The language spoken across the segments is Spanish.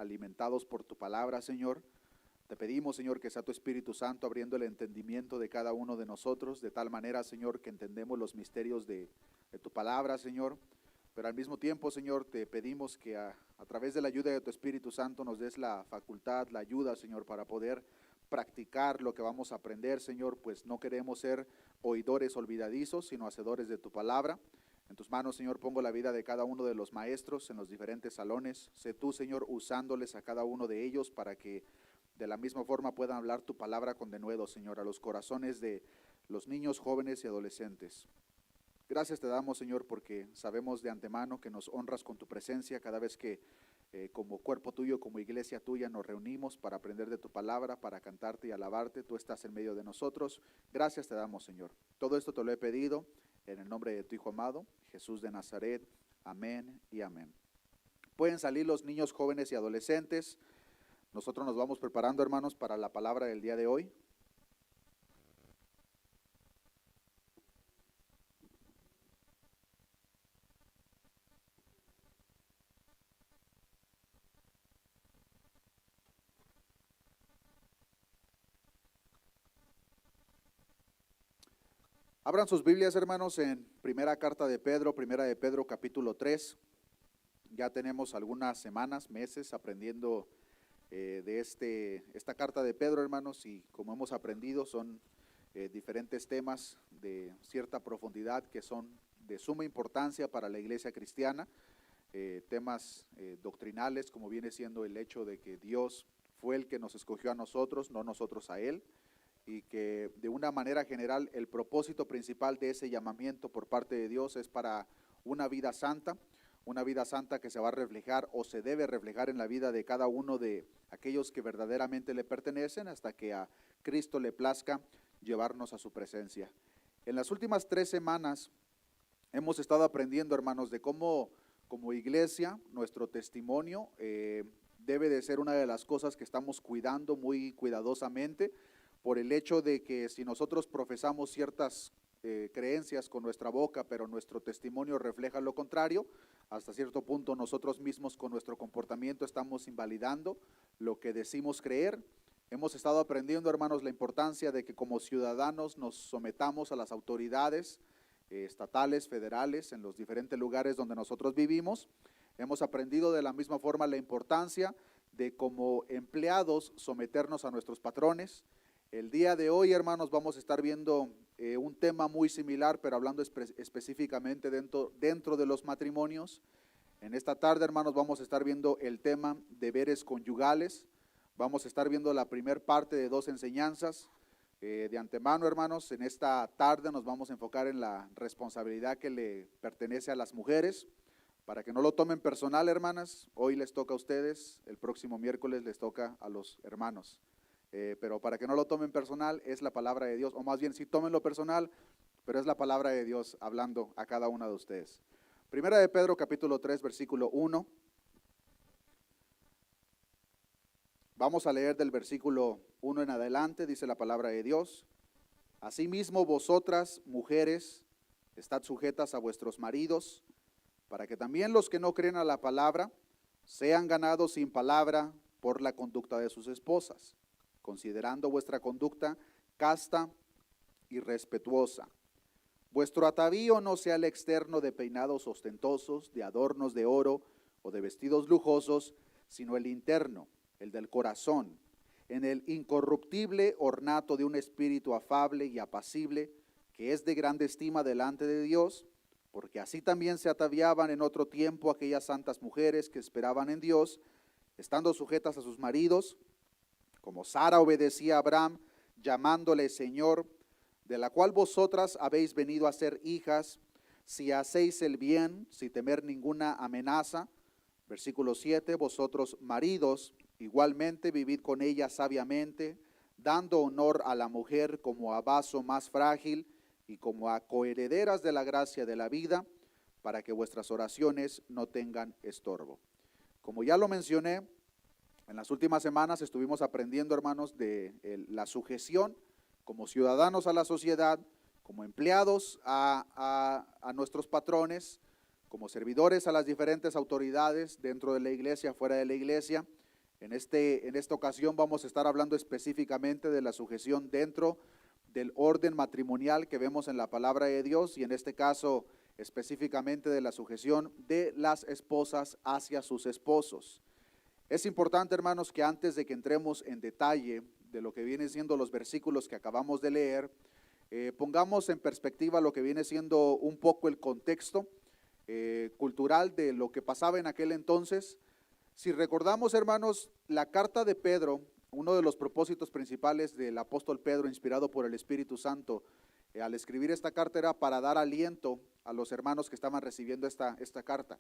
alimentados por tu palabra, Señor. Te pedimos, Señor, que sea tu Espíritu Santo abriendo el entendimiento de cada uno de nosotros, de tal manera, Señor, que entendemos los misterios de tu palabra, Señor. Pero al mismo tiempo, Señor, te pedimos que a través de la ayuda de tu Espíritu Santo nos des la facultad, la ayuda, Señor, para poder practicar lo que vamos a aprender, Señor, pues no queremos ser oidores olvidadizos, sino hacedores de tu palabra. En tus manos, Señor, pongo la vida de cada uno de los maestros en los diferentes salones. Sé tú, Señor, usándoles a cada uno de ellos para que de la misma forma puedan hablar tu palabra con denuedo, Señor, a los corazones de los niños, jóvenes y adolescentes. Gracias te damos, Señor, porque sabemos de antemano que nos honras con tu presencia cada vez que como cuerpo tuyo, como iglesia tuya, nos reunimos para aprender de tu palabra, para cantarte y alabarte. Tú estás en medio de nosotros. Gracias te damos, Señor. Todo esto te lo he pedido en el nombre de tu Hijo amado, Jesús de Nazaret. Amén y amén. Pueden salir los niños, jóvenes y adolescentes. Nosotros nos vamos preparando, hermanos, para la palabra del día de hoy. Abran sus Biblias, hermanos, en primera de Pedro capítulo 3. Ya tenemos algunas semanas, meses aprendiendo de esta carta de Pedro, hermanos, y como hemos aprendido son diferentes temas de cierta profundidad que son de suma importancia para la iglesia cristiana, temas doctrinales, como viene siendo el hecho de que Dios fue el que nos escogió a nosotros, no nosotros a Él, y que de una manera general el propósito principal de ese llamamiento por parte de Dios es para una vida santa que se va a reflejar o se debe reflejar en la vida de cada uno de aquellos que verdaderamente le pertenecen hasta que a Cristo le plazca llevarnos a su presencia. En las últimas 3 semanas hemos estado aprendiendo, hermanos, de cómo como iglesia nuestro testimonio debe de ser una de las cosas que estamos cuidando muy cuidadosamente, por el hecho de que si nosotros profesamos ciertas creencias con nuestra boca, pero nuestro testimonio refleja lo contrario, hasta cierto punto nosotros mismos con nuestro comportamiento estamos invalidando lo que decimos creer. Hemos estado aprendiendo, hermanos, la importancia de que como ciudadanos nos sometamos a las autoridades estatales, federales, en los diferentes lugares donde nosotros vivimos. Hemos aprendido de la misma forma la importancia de como empleados someternos a nuestros patrones. El día de hoy, hermanos, vamos a estar viendo un tema muy similar, pero hablando específicamente dentro de los matrimonios. En esta tarde, hermanos, vamos a estar viendo el tema deberes conyugales. Vamos a estar viendo la primera parte de 2 enseñanzas. De antemano, hermanos, en esta tarde nos vamos a enfocar en la responsabilidad que le pertenece a las mujeres. Para que no lo tomen personal, hermanas, hoy les toca a ustedes, el próximo miércoles les toca a los hermanos. Pero para que no lo tomen personal, es la palabra de Dios, o más bien sí tómenlo personal, pero es la palabra de Dios hablando a cada una de ustedes. Primera de Pedro capítulo 3 versículo 1. Vamos a leer del versículo 1 en adelante, dice la palabra de Dios. Asimismo vosotras, mujeres, estad sujetas a vuestros maridos, para que también los que no creen a la palabra sean ganados sin palabra por la conducta de sus esposas, considerando vuestra conducta casta y respetuosa. Vuestro atavío no sea el externo de peinados ostentosos, de adornos de oro o de vestidos lujosos, sino el interno, el del corazón, en el incorruptible ornato de un espíritu afable y apacible, que es de grande estima delante de Dios, porque así también se ataviaban en otro tiempo aquellas santas mujeres que esperaban en Dios, estando sujetas a sus maridos, como Sara obedecía a Abraham, llamándole Señor, de la cual vosotras habéis venido a ser hijas, si hacéis el bien, sin temer ninguna amenaza. Versículo 7, vosotros maridos, igualmente vivid con ella sabiamente, dando honor a la mujer como a vaso más frágil y como a coherederas de la gracia de la vida, para que vuestras oraciones no tengan estorbo. Como ya lo mencioné, en las últimas semanas estuvimos aprendiendo, hermanos, de la sujeción como ciudadanos a la sociedad, como empleados a nuestros patrones, como servidores a las diferentes autoridades dentro de la iglesia, fuera de la iglesia. En esta ocasión vamos a estar hablando específicamente de la sujeción dentro del orden matrimonial que vemos en la palabra de Dios, y en este caso específicamente de la sujeción de las esposas hacia sus esposos. Es importante, hermanos, que antes de que entremos en detalle de lo que vienen siendo los versículos que acabamos de leer, pongamos en perspectiva lo que viene siendo un poco el contexto cultural de lo que pasaba en aquel entonces. Si recordamos, hermanos, la carta de Pedro, uno de los propósitos principales del apóstol Pedro, inspirado por el Espíritu Santo, al escribir esta carta era para dar aliento a los hermanos que estaban recibiendo esta carta.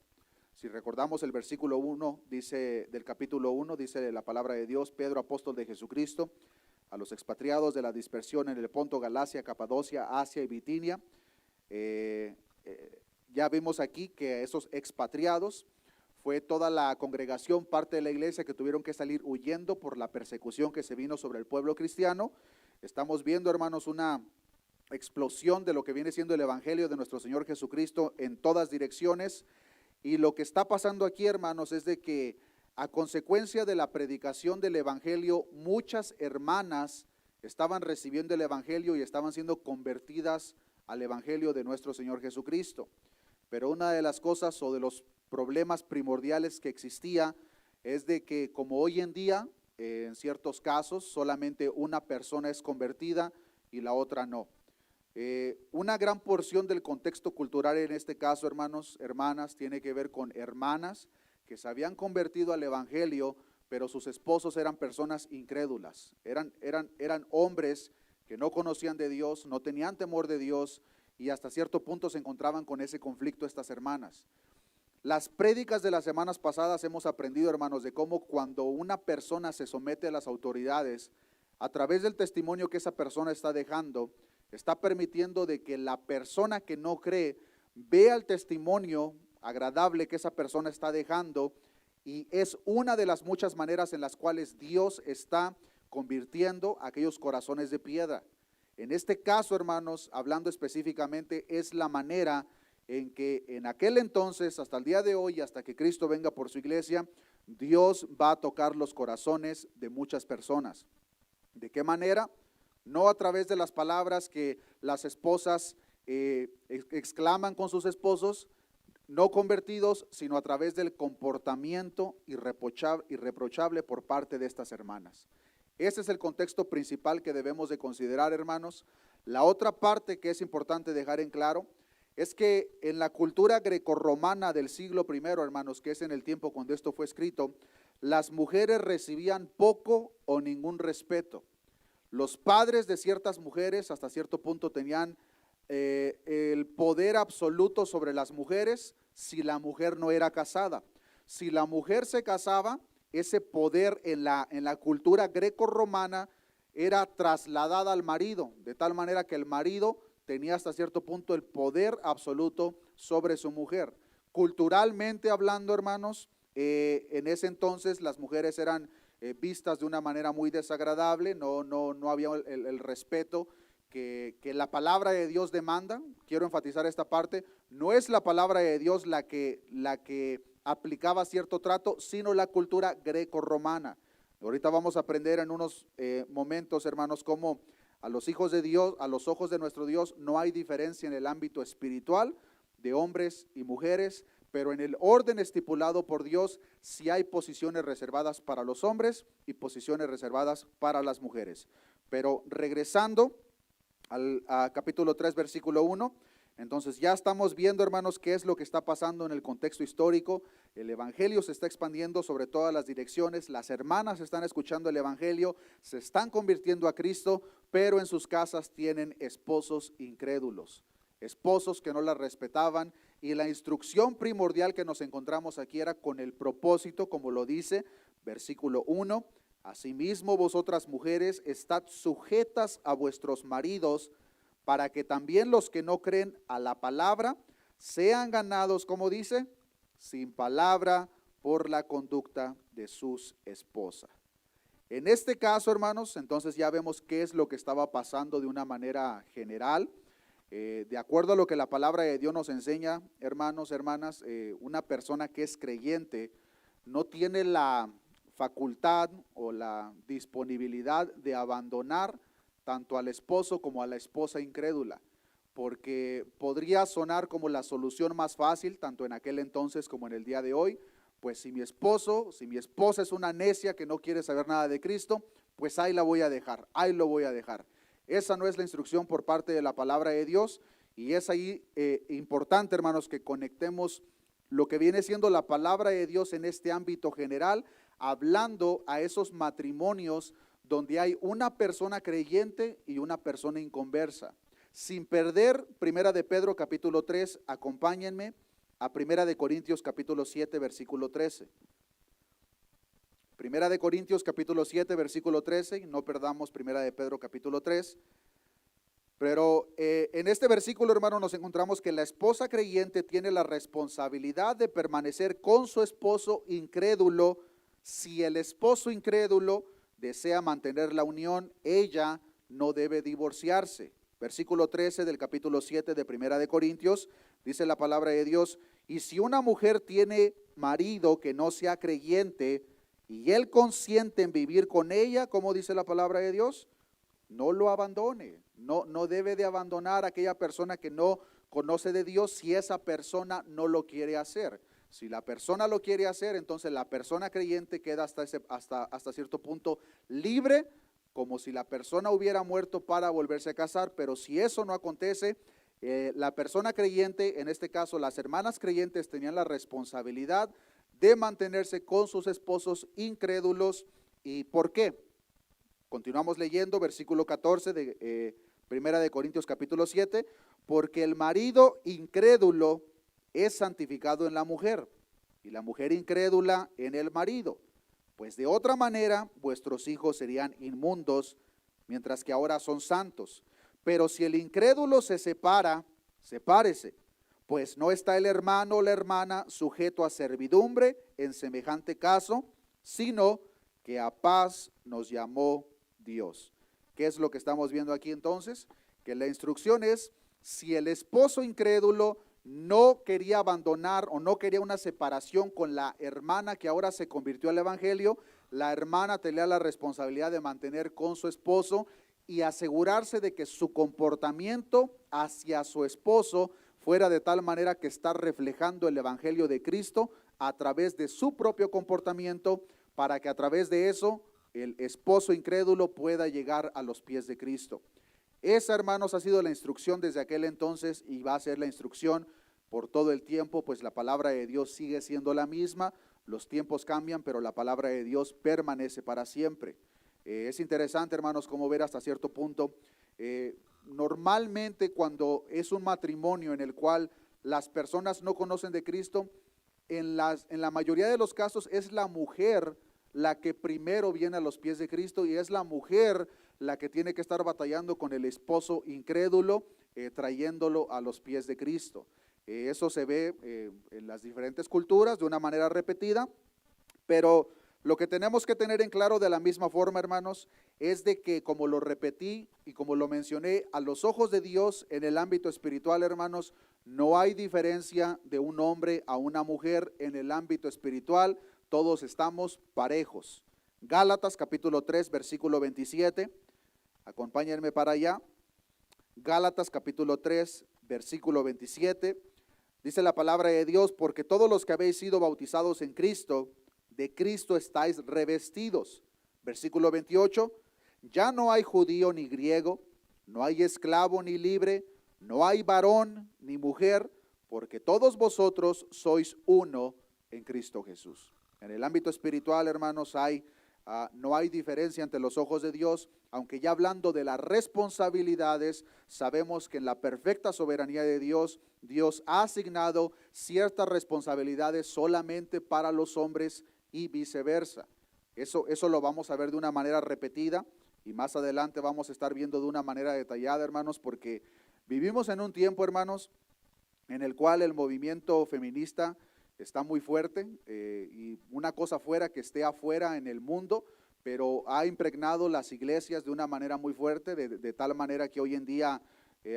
Si recordamos el versículo 1, dice, del capítulo 1, dice la palabra de Dios: Pedro, apóstol de Jesucristo, a los expatriados de la dispersión en el Ponto, Galacia, Capadocia, Asia y Bitinia. Ya vimos aquí que esos expatriados fue toda la congregación, parte de la iglesia, que tuvieron que salir huyendo por la persecución que se vino sobre el pueblo cristiano. Estamos viendo, hermanos, una explosión de lo que viene siendo el evangelio de nuestro Señor Jesucristo en todas direcciones. Y lo que está pasando aquí, hermanos, es de que a consecuencia de la predicación del evangelio, muchas hermanas estaban recibiendo el evangelio y estaban siendo convertidas al evangelio de nuestro Señor Jesucristo. Pero una de las cosas o de los problemas primordiales que existía es de que, como hoy en día, en ciertos casos, solamente una persona es convertida y la otra no. Una gran porción del contexto cultural en este caso, hermanos, hermanas, tiene que ver con hermanas que se habían convertido al evangelio, pero sus esposos eran personas incrédulas, eran hombres que no conocían de Dios, no tenían temor de Dios, y hasta cierto punto se encontraban con ese conflicto estas hermanas. Las prédicas de las semanas pasadas hemos aprendido, hermanos, de cómo cuando una persona se somete a las autoridades, a través del testimonio que esa persona está dejando, está permitiendo de que la persona que no cree vea el testimonio agradable que esa persona está dejando, y es una de las muchas maneras en las cuales Dios está convirtiendo aquellos corazones de piedra. En este caso, hermanos, hablando específicamente, es la manera en que en aquel entonces, hasta el día de hoy, hasta que Cristo venga por su iglesia, Dios va a tocar los corazones de muchas personas. ¿De qué manera? No a través de las palabras que las esposas exclaman con sus esposos no convertidos, sino a través del comportamiento irreprochable por parte de estas hermanas. Ese es el contexto principal que debemos de considerar, hermanos. La otra parte que es importante dejar en claro es que en la cultura grecorromana del siglo I, hermanos, que es en el tiempo cuando esto fue escrito, las mujeres recibían poco o ningún respeto. Los padres de ciertas mujeres hasta cierto punto tenían el poder absoluto sobre las mujeres si la mujer no era casada. Si la mujer se casaba, ese poder en la cultura grecorromana era trasladada al marido, de tal manera que el marido tenía hasta cierto punto el poder absoluto sobre su mujer. Culturalmente hablando, hermanos, en ese entonces las mujeres eran vistas de una manera muy desagradable, no había el respeto que la palabra de Dios demanda. Quiero enfatizar esta parte: no es la palabra de Dios la que aplicaba cierto trato, sino la cultura grecorromana. Ahorita vamos a aprender en unos momentos, hermanos, cómo a los hijos de Dios, a los ojos de nuestro Dios, no hay diferencia en el ámbito espiritual de hombres y mujeres, pero en el orden estipulado por Dios sí hay posiciones reservadas para los hombres y posiciones reservadas para las mujeres. Pero regresando a capítulo 3, versículo 1, entonces ya estamos viendo, hermanos, qué es lo que está pasando en el contexto histórico. El evangelio se está expandiendo sobre todas las direcciones, las hermanas están escuchando el evangelio, se están convirtiendo a Cristo, pero en sus casas tienen esposos incrédulos, esposos que no las respetaban, y la instrucción primordial que nos encontramos aquí era con el propósito, como lo dice versículo 1, asimismo vosotras mujeres estad sujetas a vuestros maridos, para que también los que no creen a la palabra sean ganados, como dice, sin palabra por la conducta de sus esposas. En este caso, hermanos, entonces ya vemos qué es lo que estaba pasando de una manera general. De acuerdo a lo que la palabra de Dios nos enseña, hermanos, hermanas, una persona que es creyente no tiene facultad o la disponibilidad de abandonar tanto al esposo como a la esposa incrédula, porque podría sonar como la solución más fácil, tanto en aquel entonces como en el día de hoy. Pues si mi esposa es una necia que no quiere saber nada de Cristo, pues ahí la voy a dejar, ahí lo voy a dejar. Esa no es la instrucción por parte de la palabra de Dios, y es ahí importante, hermanos, que conectemos lo que viene siendo la palabra de Dios en este ámbito general, hablando a esos matrimonios donde hay una persona creyente y una persona inconversa. Sin perder Primera de Pedro capítulo 3, acompáñenme a Primera de Corintios capítulo 7 versículo 13. Primera de Corintios capítulo 7 versículo 13, y no perdamos Primera de Pedro capítulo 3. Pero en este versículo, hermano, nos encontramos que la esposa creyente tiene la responsabilidad de permanecer con su esposo incrédulo. Si el esposo incrédulo desea mantener la unión, ella no debe divorciarse. Versículo 13 del capítulo 7 de Primera de Corintios, dice la palabra de Dios: y si una mujer tiene marido que no sea creyente y él consiente en vivir con ella, ¿cómo dice la palabra de Dios? No lo abandone, no debe de abandonar a aquella persona que no conoce de Dios si esa persona no lo quiere hacer. Si la persona lo quiere hacer, entonces la persona creyente queda hasta cierto punto libre, como si la persona hubiera muerto para volverse a casar. Pero si eso no acontece, la persona creyente, en este caso las hermanas creyentes, tenían la responsabilidad de mantenerse con sus esposos incrédulos. ¿Y por qué? Continuamos leyendo versículo 14 de Primera de Corintios capítulo 7, porque el marido incrédulo es santificado en la mujer, y la mujer incrédula en el marido, pues de otra manera vuestros hijos serían inmundos, mientras que ahora son santos. Pero si el incrédulo se separa, sepárese, pues no está el hermano o la hermana sujeto a servidumbre en semejante caso, sino que a paz nos llamó Dios. ¿Qué es lo que estamos viendo aquí entonces? Que la instrucción es: si el esposo incrédulo no quería abandonar o no quería una separación con la hermana que ahora se convirtió al evangelio, la hermana tenía la responsabilidad de mantener con su esposo y asegurarse de que su comportamiento hacia su esposo fuera de tal manera que está reflejando el evangelio de Cristo a través de su propio comportamiento, para que a través de eso el esposo incrédulo pueda llegar a los pies de Cristo. Esa, hermanos, ha sido la instrucción desde aquel entonces y va a ser la instrucción por todo el tiempo, pues la palabra de Dios sigue siendo la misma. Los tiempos cambian, pero la palabra de Dios permanece para siempre. Es interesante, hermanos, como ver hasta cierto punto, normalmente cuando es un matrimonio en el cual las personas no conocen de Cristo, en la mayoría de los casos es la mujer la que primero viene a los pies de Cristo, y es la mujer la que tiene que estar batallando con el esposo incrédulo, trayéndolo a los pies de Cristo. Eso se ve en las diferentes culturas de una manera repetida, pero lo que tenemos que tener en claro de la misma forma, hermanos, es de que, como lo repetí y como lo mencioné, a los ojos de Dios en el ámbito espiritual, hermanos, no hay diferencia de un hombre a una mujer en el ámbito espiritual. Todos estamos parejos. Gálatas capítulo 3 versículo 27, acompáñenme para allá. Gálatas capítulo 3 versículo 27, dice la palabra de Dios: porque todos los que habéis sido bautizados en Cristo, de Cristo estáis revestidos. Versículo 28, ya no hay judío ni griego, no hay esclavo ni libre, no hay varón ni mujer, porque todos vosotros sois uno en Cristo Jesús. En el ámbito espiritual, hermanos, no hay diferencia ante los ojos de Dios, aunque ya hablando de las responsabilidades, sabemos que en la perfecta soberanía de Dios, Dios ha asignado ciertas responsabilidades solamente para los hombres y viceversa. Eso lo vamos a ver de una manera repetida, y más adelante vamos a estar viendo de una manera detallada, hermanos, porque vivimos en un tiempo, hermanos, en el cual el movimiento feminista está muy fuerte, y una cosa fuera que esté afuera en el mundo, pero ha impregnado las iglesias de una manera muy fuerte, de tal manera que hoy en día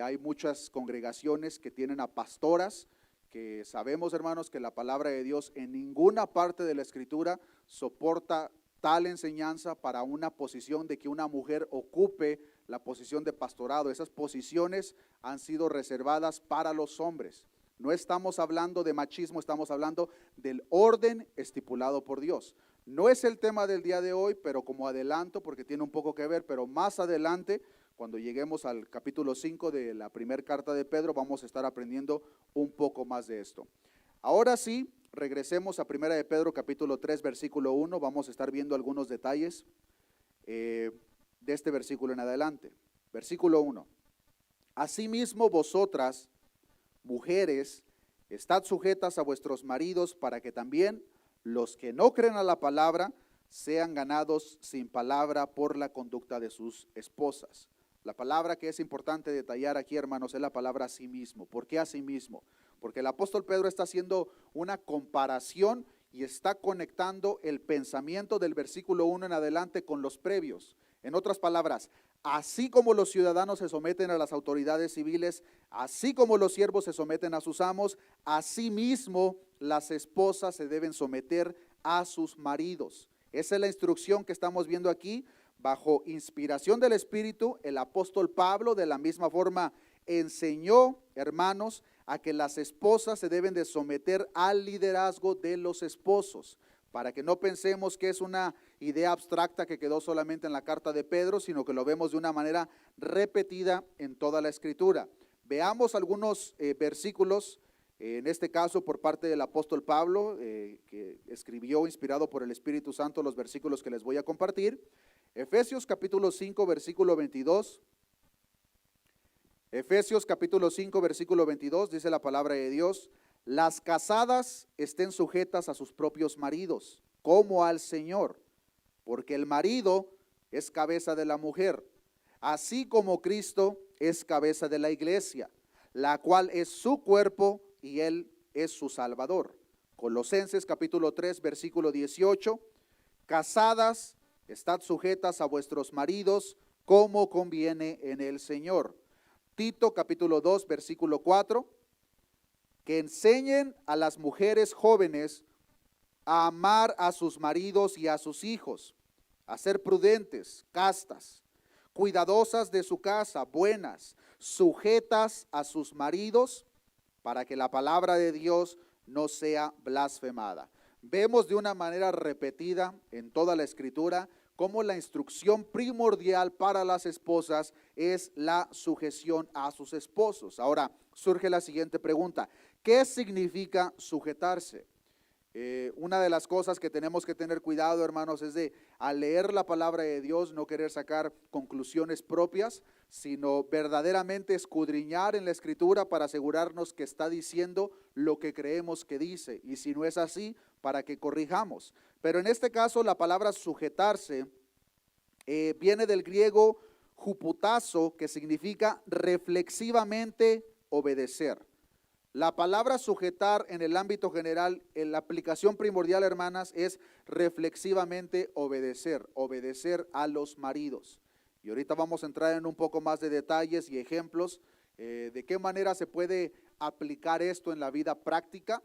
hay muchas congregaciones que tienen a pastoras, que sabemos, hermanos, que la palabra de Dios en ninguna parte de la Escritura soporta tal enseñanza para una posición de que una mujer ocupe la posición de pastorado. Esas posiciones han sido reservadas para los hombres. No estamos hablando de machismo, estamos hablando del orden estipulado por Dios. No es el tema del día de hoy, pero como adelanto, porque tiene un poco que ver, pero más adelante, cuando lleguemos al capítulo 5 de la primera carta de Pedro, vamos a estar aprendiendo un poco más de esto. Ahora sí, regresemos a primera de Pedro capítulo 3, versículo 1, vamos a estar viendo algunos detalles de este versículo en adelante. Versículo 1. Asimismo vosotras, mujeres, estad sujetas a vuestros maridos para que también los que no creen a la palabra sean ganados sin palabra por la conducta de sus esposas. La palabra que es importante detallar aquí, hermanos, es la palabra asimismo. ¿Por qué asimismo? Porque el apóstol Pedro está haciendo una comparación y está conectando el pensamiento del versículo 1 en adelante con los previos. En otras palabras, así como los ciudadanos se someten a las autoridades civiles, así como los siervos se someten a sus amos, asimismo las esposas se deben someter a sus maridos. Esa es la instrucción que estamos viendo aquí. Bajo inspiración del Espíritu, el apóstol Pablo de la misma forma enseñó, hermanos, a que las esposas se deben de someter al liderazgo de los esposos, para que no pensemos que es una idea abstracta que quedó solamente en la carta de Pedro, sino que lo vemos de una manera repetida en toda la Escritura. Veamos algunos versículos, en este caso por parte del apóstol Pablo, que escribió inspirado por el Espíritu Santo los versículos que les voy a compartir. Efesios capítulo 5, versículo 22. Efesios capítulo 5, versículo 22, dice la palabra de Dios: las casadas estén sujetas a sus propios maridos, como al Señor, porque el marido es cabeza de la mujer, así como Cristo es cabeza de la iglesia, la cual es su cuerpo y Él es su Salvador. Colosenses capítulo 3, versículo 18, casadas, estad sujetas a vuestros maridos, como conviene en el Señor. Tito capítulo 2, versículo 4, que enseñen a las mujeres jóvenes a amar a sus maridos y a sus hijos, a ser prudentes, castas, cuidadosas de su casa, buenas, sujetas a sus maridos, para que la palabra de Dios no sea blasfemada. Vemos de una manera repetida en toda la Escritura cómo la instrucción primordial para las esposas es la sujeción a sus esposos. Ahora surge la siguiente pregunta: ¿qué significa sujetarse? Una de las cosas que tenemos que tener cuidado, hermanos, es de al leer la palabra de Dios no querer sacar conclusiones propias, sino verdaderamente escudriñar en la Escritura para asegurarnos que está diciendo lo que creemos que dice, y si no es así, para que corrijamos. Pero en este caso la palabra sujetarse viene del griego huputazo, que significa reflexivamente obedecer. La palabra sujetar en el ámbito general, en la aplicación primordial, hermanas, es reflexivamente obedecer, obedecer a los maridos. Y ahorita vamos a entrar en un poco más de detalles y ejemplos de qué manera se puede aplicar esto en la vida práctica,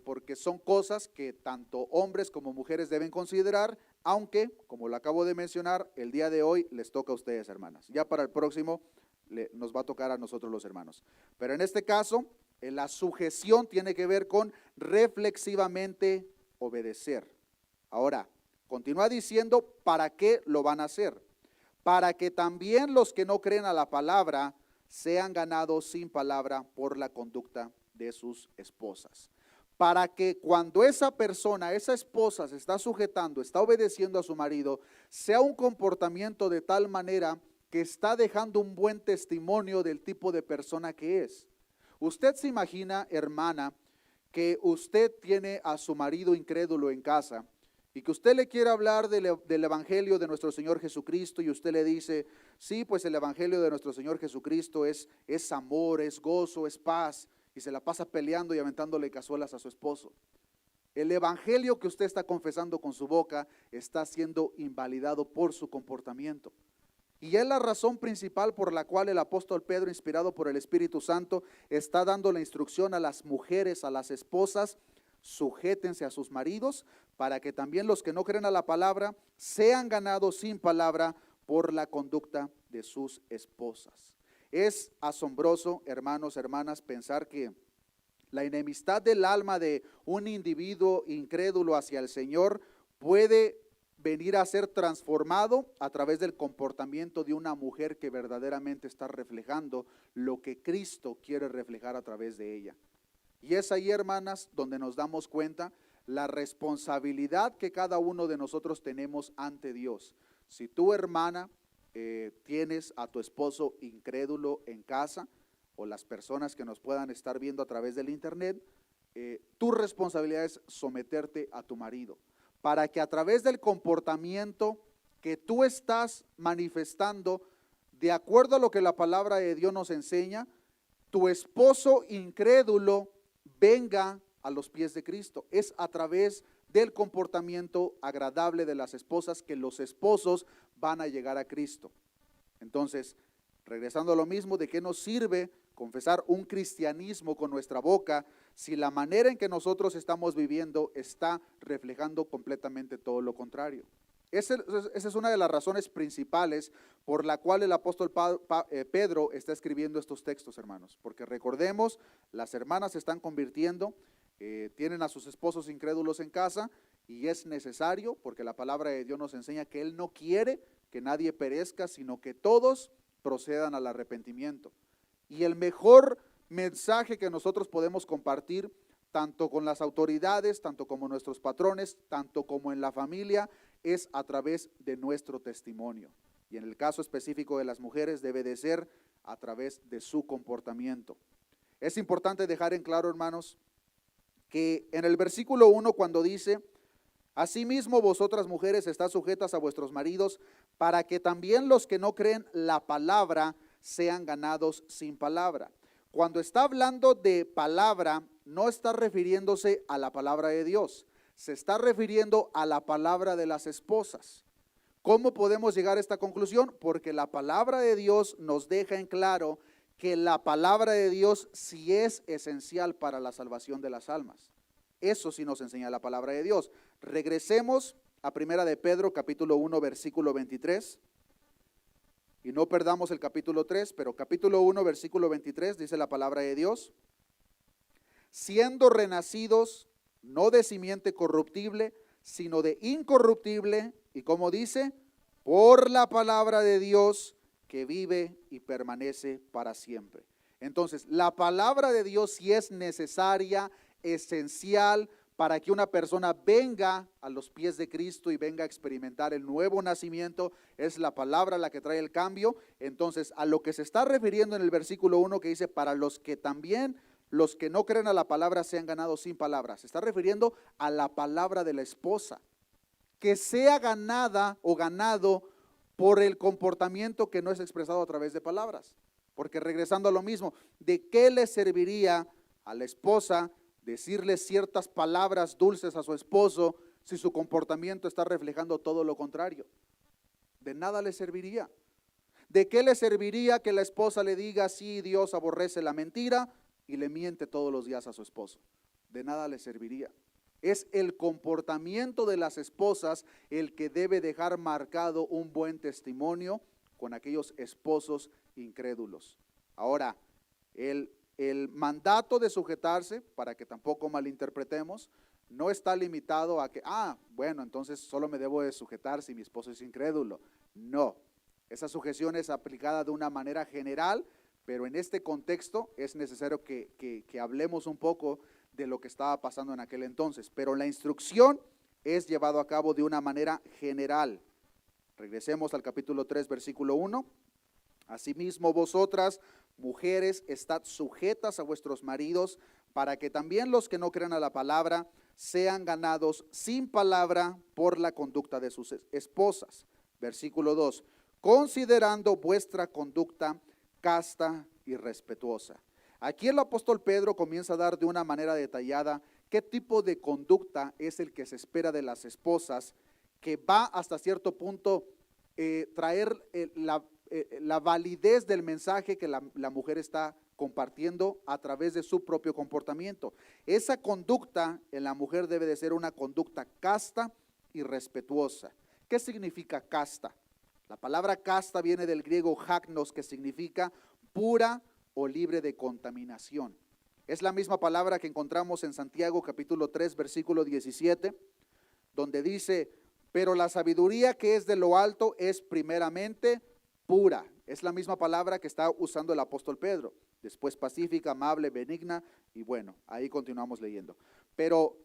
porque son cosas que tanto hombres como mujeres deben considerar, aunque, como lo acabo de mencionar, el día de hoy les toca a ustedes, hermanas. Ya para el próximo nos va a tocar a nosotros los hermanos. Pero en este caso, la sujeción tiene que ver con reflexivamente obedecer. Ahora, continúa diciendo, ¿para qué lo van a hacer? Para que también los que no creen a la palabra sean ganados sin palabra por la conducta de sus esposas. Para que cuando esa persona, esa esposa se está sujetando, está obedeciendo a su marido, sea un comportamiento de tal manera que está dejando un buen testimonio del tipo de persona que es. Usted se imagina, hermana, que usted tiene a su marido incrédulo en casa y que usted le quiere hablar del evangelio de nuestro Señor Jesucristo, y usted le dice: sí, pues el evangelio de nuestro Señor Jesucristo es amor, es gozo, es paz, y se la pasa peleando y aventándole cazuelas a su esposo. El evangelio que usted está confesando con su boca está siendo invalidado por su comportamiento. Y es la razón principal por la cual el apóstol Pedro, inspirado por el Espíritu Santo, está dando la instrucción a las mujeres, a las esposas: sujétense a sus maridos, para que también los que no creen a la palabra sean ganados sin palabra por la conducta de sus esposas. Es asombroso, hermanos, hermanas, pensar que la enemistad del alma de un individuo incrédulo hacia el Señor puede venir a ser transformado a través del comportamiento de una mujer que verdaderamente está reflejando lo que Cristo quiere reflejar a través de ella. Y es ahí, hermanas, donde nos damos cuenta la responsabilidad que cada uno de nosotros tenemos ante Dios. Si tú, hermana, tienes a tu esposo incrédulo en casa, o las personas que nos puedan estar viendo a través del internet, tu responsabilidad es someterte a tu marido, para que a través del comportamiento que tú estás manifestando, de acuerdo a lo que la palabra de Dios nos enseña, tu esposo incrédulo venga a los pies de Cristo. Es a través del comportamiento agradable de las esposas que los esposos van a llegar a Cristo. Entonces, regresando a lo mismo, ¿de qué nos sirve confesar un cristianismo con nuestra boca si la manera en que nosotros estamos viviendo está reflejando completamente todo lo contrario? Esa es una de las razones principales por la cual el apóstol Pedro está escribiendo estos textos, hermanos, porque recordemos, las hermanas se están convirtiendo, tienen a sus esposos incrédulos en casa, y es necesario, porque la palabra de Dios nos enseña que Él no quiere que nadie perezca, sino que todos procedan al arrepentimiento. Y el mejor mensaje que nosotros podemos compartir, tanto con las autoridades, tanto como nuestros patrones, tanto como en la familia, es a través de nuestro testimonio. Y en el caso específico de las mujeres debe de ser a través de su comportamiento. Es importante dejar en claro, hermanos, que en el versículo 1 cuando dice: asimismo vosotras mujeres estad sujetas a vuestros maridos, para que también los que no creen la palabra sean ganados sin palabra. Cuando está hablando de palabra, no está refiriéndose a la palabra de Dios, se está refiriendo a la palabra de las esposas. ¿Cómo podemos llegar a esta conclusión? Porque la palabra de Dios nos deja en claro que la palabra de Dios sí es esencial para la salvación de las almas. Eso sí nos enseña la palabra de Dios. Regresemos a Primera de Pedro, capítulo 1, versículo 23. Y no perdamos el capítulo 3, pero capítulo 1, versículo 23, dice la palabra de Dios: siendo renacidos, no de simiente corruptible, sino de incorruptible, y como dice, por la palabra de Dios que vive y permanece para siempre. Entonces, la palabra de Dios sí es necesaria, esencial, para que una persona venga a los pies de Cristo y venga a experimentar el nuevo nacimiento. Es la palabra la que trae el cambio. Entonces, a lo que se está refiriendo en el versículo 1 que dice, para los que también, los que no creen a la palabra sean ganados sin palabra, se está refiriendo a la palabra de la esposa, que sea ganada o ganado por el comportamiento que no es expresado a través de palabras. Porque regresando a lo mismo, ¿de qué le serviría a la esposa decirle ciertas palabras dulces a su esposo si su comportamiento está reflejando todo lo contrario? De nada le serviría. ¿De qué le serviría que la esposa le diga, sí, Dios aborrece la mentira, y le miente todos los días a su esposo? De nada le serviría. Es el comportamiento de las esposas el que debe dejar marcado un buen testimonio con aquellos esposos incrédulos. Ahora, el mandato de sujetarse, para que tampoco malinterpretemos, no está limitado a que, bueno, entonces solo me debo de sujetar si mi esposo es incrédulo. No, esa sujeción es aplicada de una manera general, pero en este contexto es necesario que hablemos un poco de lo que estaba pasando en aquel entonces. Pero la instrucción es llevado a cabo de una manera general. Regresemos al capítulo 3, versículo 1. Asimismo vosotras, mujeres, estad sujetas a vuestros maridos, para que también los que no crean a la palabra sean ganados sin palabra por la conducta de sus esposas. Versículo 2, considerando vuestra conducta casta y respetuosa. Aquí el apóstol Pedro comienza a dar de una manera detallada qué tipo de conducta es el que se espera de las esposas, que va hasta cierto punto traer la validez del mensaje que la mujer está compartiendo a través de su propio comportamiento. Esa conducta en la mujer debe de ser una conducta casta y respetuosa. ¿Qué significa casta? La palabra casta viene del griego hagnos, que significa pura o libre de contaminación. Es la misma palabra que encontramos en Santiago capítulo 3, versículo 17, donde dice: pero la sabiduría que es de lo alto es primeramente pura. Es la misma palabra que está usando el apóstol Pedro. Después pacífica, amable, benigna, y bueno, ahí continuamos leyendo. Pero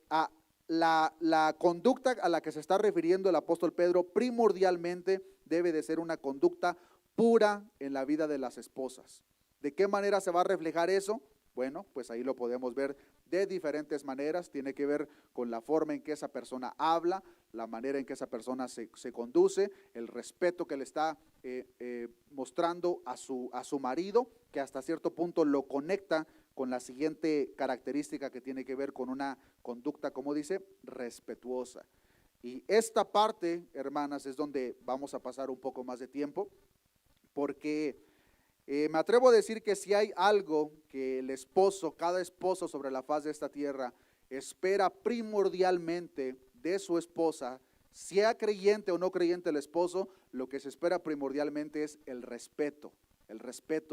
la conducta a la que se está refiriendo el apóstol Pedro primordialmente debe de ser una conducta pura en la vida de las esposas. ¿De qué manera se va a reflejar eso? Bueno, pues ahí lo podemos ver de diferentes maneras. Tiene que ver con la forma en que esa persona habla, la manera en que esa persona se conduce, el respeto que le está mostrando a su marido, que hasta cierto punto lo conecta con la siguiente característica que tiene que ver con una conducta, como dice, respetuosa. Y esta parte, hermanas, es donde vamos a pasar un poco más de tiempo, porque me atrevo a decir que si hay algo que el esposo, cada esposo sobre la faz de esta tierra, espera primordialmente de su esposa, sea creyente o no creyente el esposo, lo que se espera primordialmente es el respeto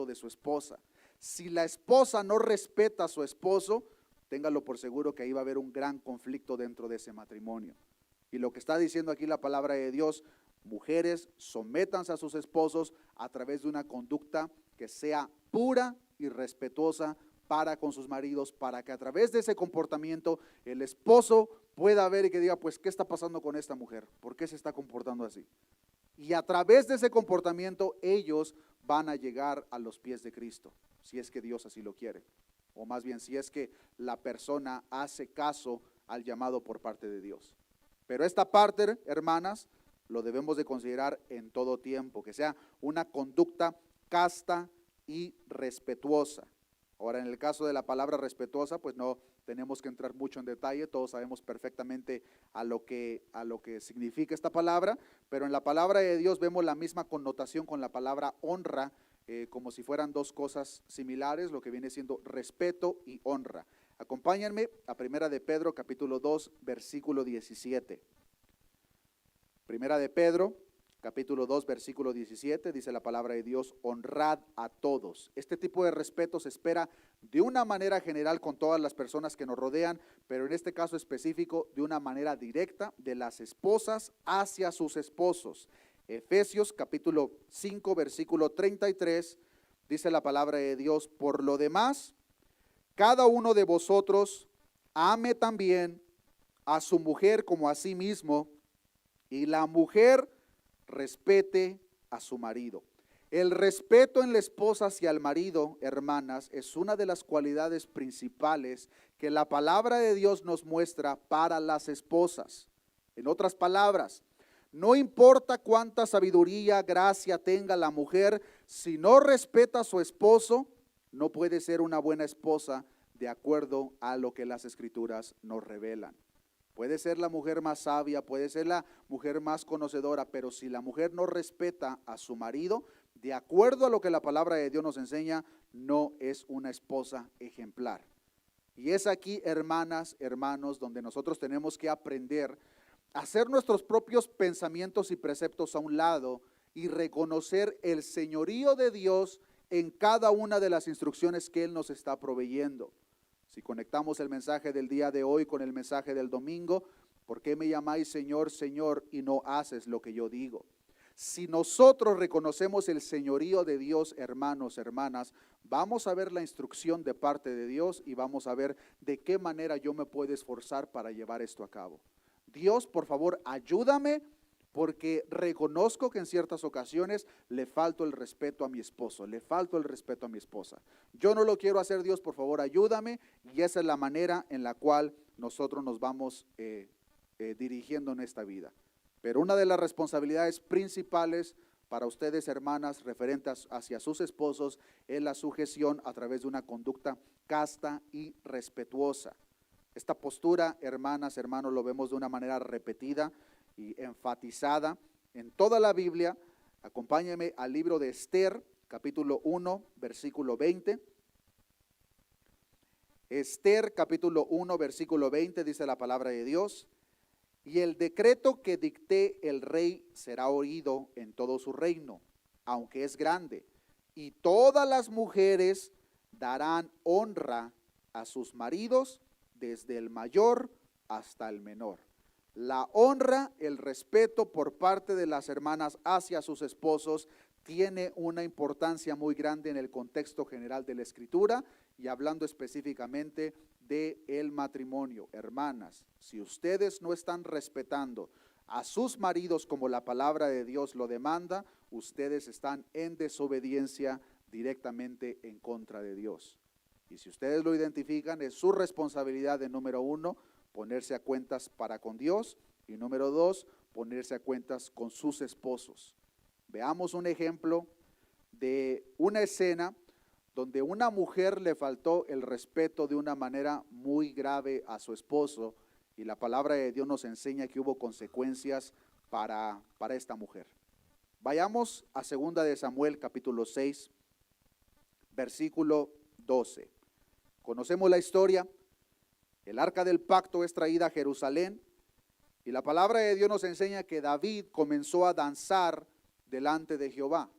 de su esposa. Si la esposa no respeta a su esposo, téngalo por seguro que ahí va a haber un gran conflicto dentro de ese matrimonio. Y lo que está diciendo aquí la palabra de Dios: mujeres, sométanse a sus esposos a través de una conducta que sea pura y respetuosa para con sus maridos, para que a través de ese comportamiento el esposo pueda ver y que diga: pues, ¿qué está pasando con esta mujer? ¿Por qué se está comportando así? Y a través de ese comportamiento ellos van a llegar a los pies de Cristo, si es que Dios así lo quiere, o más bien si es que la persona hace caso al llamado por parte de Dios. Pero esta parte, hermanas, lo debemos de considerar en todo tiempo, que sea una conducta casta y respetuosa. Ahora, en el caso de la palabra respetuosa, pues no tenemos que entrar mucho en detalle, todos sabemos perfectamente a lo que significa esta palabra, pero en la palabra de Dios vemos la misma connotación con la palabra honra, como si fueran dos cosas similares, lo que viene siendo respeto y honra. Acompáñenme a Primera de Pedro, capítulo 2, versículo 17. Primera de Pedro, capítulo 2, versículo 17, dice la palabra de Dios: honrad a todos. Este tipo de respeto se espera de una manera general con todas las personas que nos rodean, pero en este caso específico de una manera directa de las esposas hacia sus esposos. Efesios capítulo 5, versículo 33, dice la palabra de Dios: por lo demás, cada uno de vosotros ame también a su mujer como a sí mismo, y la mujer respete a su marido. El respeto en la esposa hacia el marido, hermanas, es una de las cualidades principales que la palabra de Dios nos muestra para las esposas. En otras palabras, no importa cuánta sabiduría, gracia tenga la mujer, si no respeta a su esposo, no puede ser una buena esposa de acuerdo a lo que las escrituras nos revelan. Puede ser la mujer más sabia, puede ser la mujer más conocedora, pero si la mujer no respeta a su marido, de acuerdo a lo que la palabra de Dios nos enseña, no es una esposa ejemplar. Y es aquí, hermanas, hermanos, donde nosotros tenemos que aprender a hacer nuestros propios pensamientos y preceptos a un lado y reconocer el señorío de Dios en cada una de las instrucciones que Él nos está proveyendo. Si conectamos el mensaje del día de hoy con el mensaje del domingo: ¿por qué me llamáis Señor, Señor, y no haces lo que yo digo? Si nosotros reconocemos el señorío de Dios, hermanos, hermanas, vamos a ver la instrucción de parte de Dios y vamos a ver de qué manera yo me puedo esforzar para llevar esto a cabo. Dios, por favor, ayúdame, porque reconozco que en ciertas ocasiones le falto el respeto a mi esposo, le falto el respeto a mi esposa. Yo no lo quiero hacer, Dios, por favor, ayúdame, y esa es la manera en la cual nosotros nos vamos dirigiendo en esta vida. Pero una de las responsabilidades principales para ustedes, hermanas, referentes hacia sus esposos, es la sujeción a través de una conducta casta y respetuosa. Esta postura, hermanas, hermanos, lo vemos de una manera repetida y enfatizada en toda la Biblia. Acompáñenme al libro de Esther, capítulo 1, versículo 20. Esther capítulo 1 versículo 20 dice la palabra de Dios: y el decreto que dicté el rey será oído en todo su reino, aunque es grande, y todas las mujeres darán honra a sus maridos, desde el mayor hasta el menor. La honra, el respeto por parte de las hermanas hacia sus esposos tiene una importancia muy grande en el contexto general de la Escritura, y hablando específicamente del matrimonio. Hermanas, si ustedes no están respetando a sus maridos como la palabra de Dios lo demanda, ustedes están en desobediencia directamente en contra de Dios. Y si ustedes lo identifican, es su responsabilidad de número 1, ponerse a cuentas para con Dios, y número 2, ponerse a cuentas con sus esposos. Veamos un ejemplo de una escena donde una mujer le faltó el respeto de una manera muy grave a su esposo, y la palabra de Dios nos enseña que hubo consecuencias para esta mujer. Vayamos a 2 de Samuel capítulo 6, versículo 12. Conocemos la historia. El arca del pacto es traída a Jerusalén, y la palabra de Dios nos enseña que David comenzó a danzar delante de Jehová.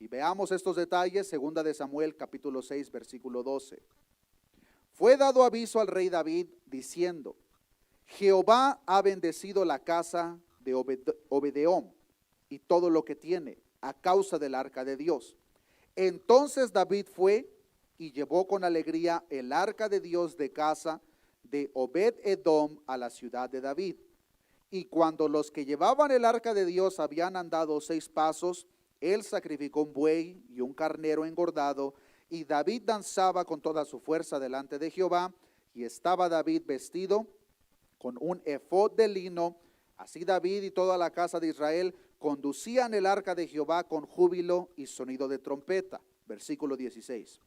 Y veamos estos detalles, 2 de Samuel capítulo 6 versículo 12. Fue dado aviso al rey David diciendo: Jehová ha bendecido la casa de Obed-edom y todo lo que tiene, a causa del arca de Dios. Entonces David fue y llevó con alegría el arca de Dios de casa de Obed-edom a la ciudad de David. Y cuando los que llevaban el arca de Dios habían andado 6 pasos, él sacrificó un buey y un carnero engordado, y David danzaba con toda su fuerza delante de Jehová, y estaba David vestido con un efod de lino. Así David y toda la casa de Israel conducían el arca de Jehová con júbilo y sonido de trompeta. Versículo 16.